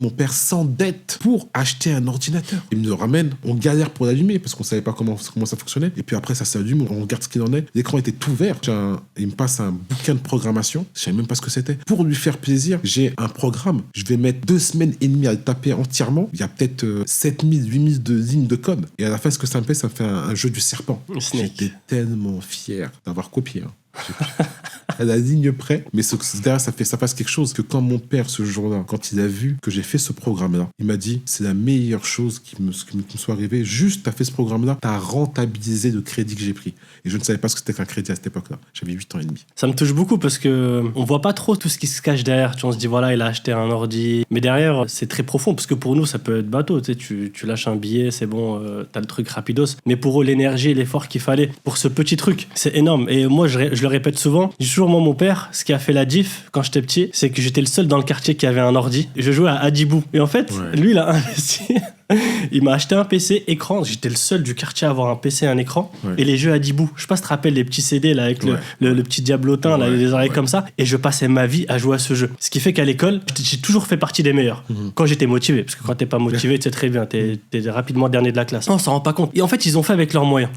Mon père s'endette pour acheter un ordinateur. Il me le ramène, on galère pour l'allumer parce qu'on savait pas comment ça fonctionnait. Et puis après, ça s'allume, on regarde ce qu'il en est. L'écran était tout vert. Il me passe un bouquin de programmation. Je savais même pas ce que c'était. Pour lui faire plaisir, j'ai un programme. Je vais mettre 2 semaines et demie à le taper entièrement. Il y a peut-être 7000, 8000 de lignes de code. Et à la fin, ce que ça me fait, ça me fait un jeu du serpent. J'étais tellement fier d'avoir copié. À la ligne près, mais derrière ça passe quelque chose que quand mon père ce jour-là, quand il a vu que j'ai fait ce programme-là, il m'a dit c'est la meilleure chose qui me soit arrivée. Juste t'as fait ce programme-là, t'as rentabilisé le crédit que j'ai pris. Et je ne savais pas ce que c'était qu'un crédit à cette époque-là. J'avais 8 ans et demi. Ça me touche beaucoup parce que on voit pas trop tout ce qui se cache derrière. On se dit voilà, il a acheté un ordi, mais derrière c'est très profond parce que pour nous ça peut être bateau. Tu lâches un billet, c'est bon, t'as le truc rapidos. Mais pour eux l'énergie et l'effort qu'il fallait pour ce petit truc, c'est énorme. Et moi je le répète souvent, je dis toujours moi mon père, ce qui a fait la diff quand j'étais petit, c'est que j'étais le seul dans le quartier qui avait un ordi. Je jouais à Adibou et en fait lui il a investi. Il m'a acheté un PC écran. J'étais le seul du quartier à avoir un PC et un écran. Et les jeux Adibou. Je sais pas si tu te rappelles les petits CD là, avec le petit diablotin, là, les oreilles comme ça. Et je passais ma vie à jouer à ce jeu. Ce qui fait qu'à l'école, j'ai toujours fait partie des meilleurs. Quand j'étais motivé. Parce que quand t'es pas motivé, tu sais très bien, t'es rapidement dernier de la classe. On s'en rend pas compte. Et en fait, ils ont fait avec leurs moyens.